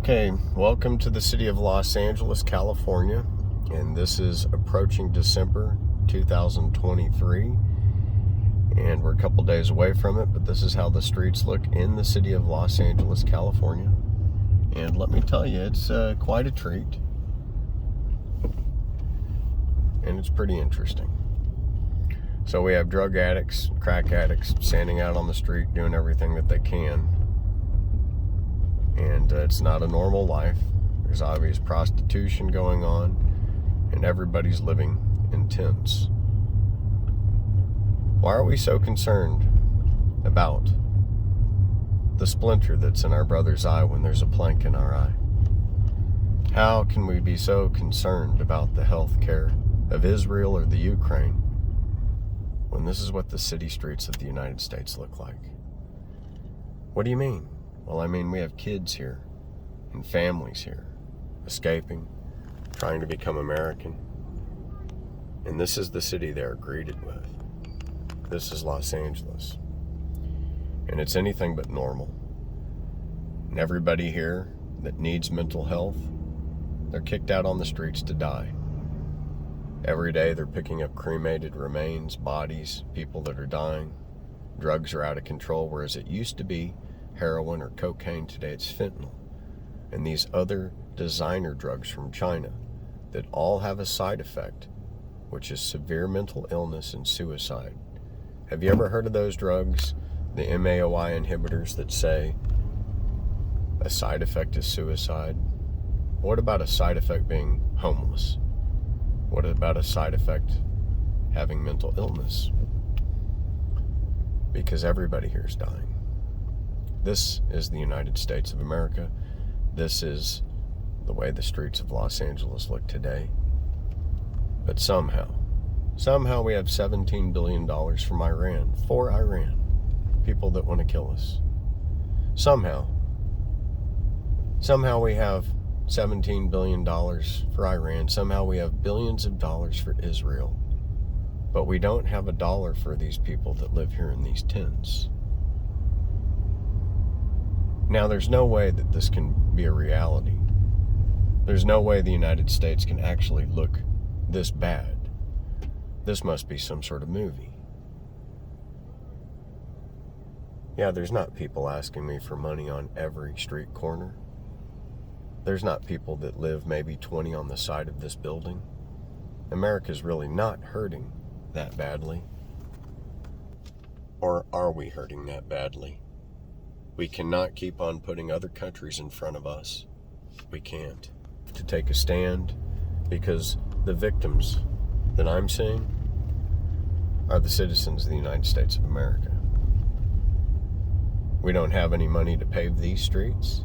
Okay, welcome to the city of Los Angeles, California, and this is approaching December 2023, and we're a couple days away from it, but this is how the streets look in the city of Los Angeles, California, and let me tell you, it's quite a treat, and it's pretty interesting. So we have drug addicts, crack addicts standing out on the street doing everything that they can. And it's not a normal life. There's obvious prostitution going on, and everybody's living in tents. Why are we so concerned about the splinter that's in our brother's eye when there's a plank in our eye? How can we be so concerned about the health care of Israel or the Ukraine when this is what the city streets of the United States look like? What do you mean? Well, I mean, we have kids here and families here escaping, trying to become American. And this is the city they're greeted with. This is Los Angeles. And it's anything but normal. And everybody here that needs mental health, they're kicked out on the streets to die. Every day they're picking up cremated remains, bodies, people that are dying. Drugs are out of control, whereas it used to be heroin or cocaine. Today it's fentanyl and these other designer drugs from China that all have a side effect, which is severe mental illness and suicide. Have you ever heard of those drugs, the MAOI inhibitors, that say a side effect is suicide? What about a side effect being homeless? What about a side effect having mental illness? Because everybody here is dying. This is the United States of America. This is the way the streets of Los Angeles look today. But somehow we have $17 billion from Iran, for Iran, people that want to kill us. Somehow we have $17 billion for Iran. Somehow we have billions of dollars for Israel. But we don't have a dollar for these people that live here in these tents. Now, there's no way that this can be a reality. There's no way the United States can actually look this bad. This must be some sort of movie. Yeah, there's not people asking me for money on every street corner. There's not people that live maybe 20 on the side of this building. America's really not hurting that badly. Or are we hurting that badly? We cannot keep on putting other countries in front of us. We can't. To take a stand, because the victims that I'm seeing are the citizens of the United States of America. We don't have any money to pave these streets.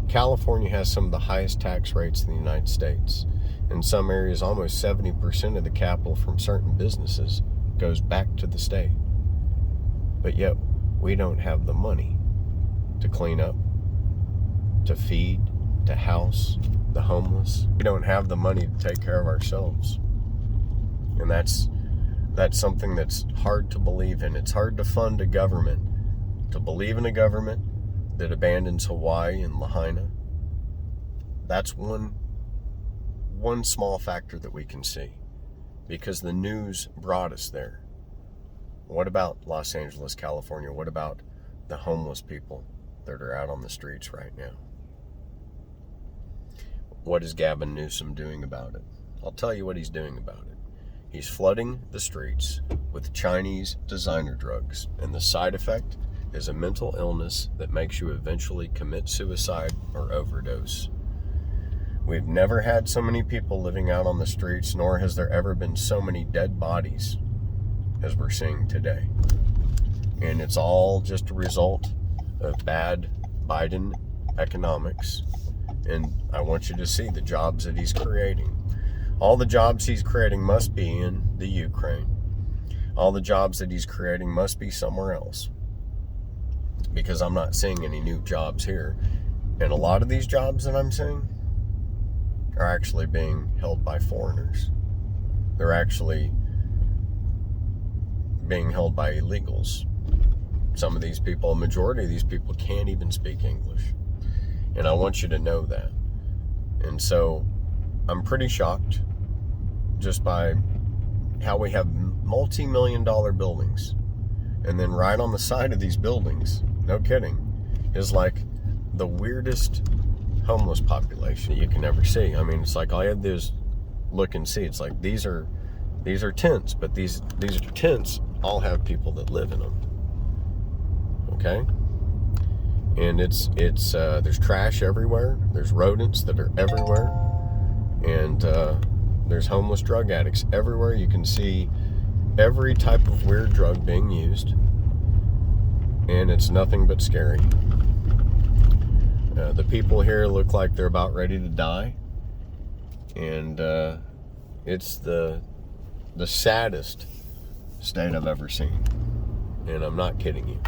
California has some of the highest tax rates in the United States. In some areas, almost 70% of the capital from certain businesses goes back to the state. But yet, we don't have the money to clean up, to feed, to house the homeless. We don't have the money to take care of ourselves. And that's something that's hard to believe in. It's hard to fund a government, to believe in a government that abandons Hawaii and Lahaina. That's one small factor that we can see, because the news brought us there. What about Los Angeles, California? What about the homeless people that are out on the streets right now? What is Gavin Newsom doing about it? I'll tell you what he's doing about it. He's flooding the streets with Chinese designer drugs, and the side effect is a mental illness that makes you eventually commit suicide or overdose. We've never had so many people living out on the streets, nor has there ever been so many dead bodies as we're seeing today. And it's all just a result of bad Biden economics. And I want you to see the jobs that he's creating. All the jobs he's creating must be in the Ukraine. All the jobs that he's creating must be somewhere else, because I'm not seeing any new jobs here. And a lot of these jobs that I'm seeing are actually being held by foreigners. They're actually being held by illegals. Some of these people, a majority of these people, can't even speak English. And I want you to know that. And so I'm pretty shocked just by how we have multi-million-dollar buildings. And then right on the side of these buildings, no kidding, is like the weirdest homeless population that you can ever see. I mean, it's like all you have to do is look and see. It's like these are tents, but these tents all have people that live in them. Okay? And it's there's trash everywhere. There's rodents that are everywhere. And there's homeless drug addicts everywhere. You can see every type of weird drug being used. And it's nothing but scary. The people here look like they're about ready to die. And it's the saddest state I've ever seen. And I'm not kidding you.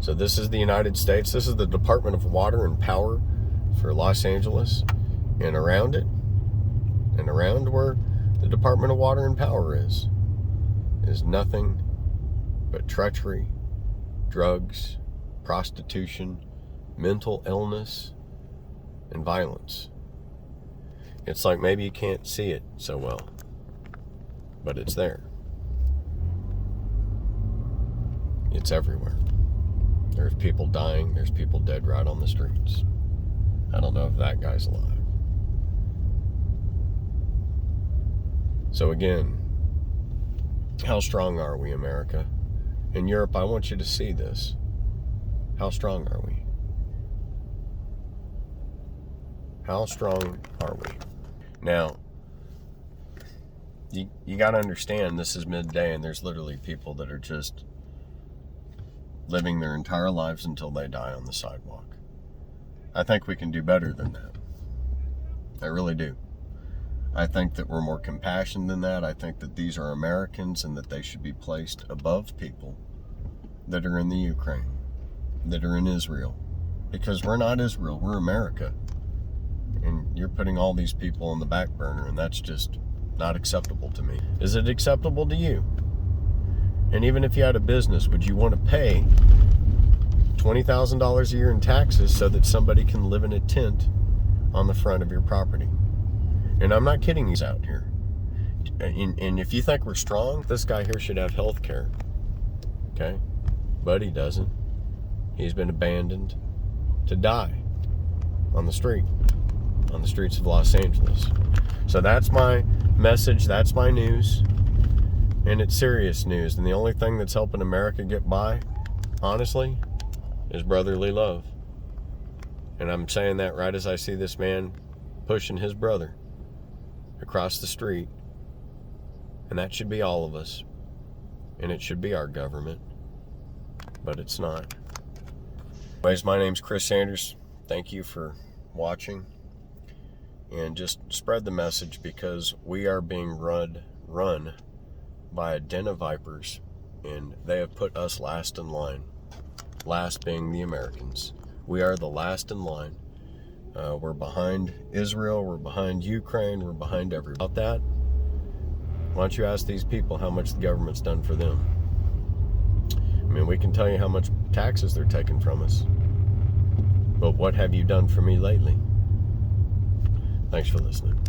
So this is the United States. This is the Department of Water and Power for Los Angeles. And around it, and around where the Department of Water and Power is nothing but treachery, drugs, prostitution, mental illness, and violence. It's like maybe you can't see it so well, but it's there. It's everywhere. There's people dying. There's people dead right on the streets. I don't know if that guy's alive. So again, how strong are we, America? In Europe, I want you to see this. How strong are we? How strong are we? Now, you got to understand this is midday and there's literally people that are just living their entire lives until they die on the sidewalk. I think we can do better than that. I really do. I think that we're more compassionate than that. I think that these are Americans and that they should be placed above people that are in the Ukraine, that are in Israel. Because we're not Israel, we're America. And you're putting all these people on the back burner, and that's just not acceptable to me. Is it acceptable to you? And even if you had a business, would you want to pay $20,000 a year in taxes so that somebody can live in a tent on the front of your property? And I'm not kidding, he's out here. And if you think we're strong, this guy here should have health care. Okay? But he doesn't. He's been abandoned to die on the streets of Los Angeles. So that's my message, that's my news. And it's serious news. And the only thing that's helping America get by, honestly, is brotherly love. And I'm saying that right as I see this man pushing his brother across the street. And that should be all of us. And it should be our government. But it's not. Anyways, my name's Chris Sanders. Thank you for watching. And just spread the message, because we are being run by a den of vipers, and they have put us last in line. Last being the Americans. We are the last in line. We're behind Israel, we're behind Ukraine, we're behind everybody. About that, why don't you ask these people how much the government's done for them? I mean, we can tell you how much taxes they're taking from us. But what have you done for me lately? Thanks for listening.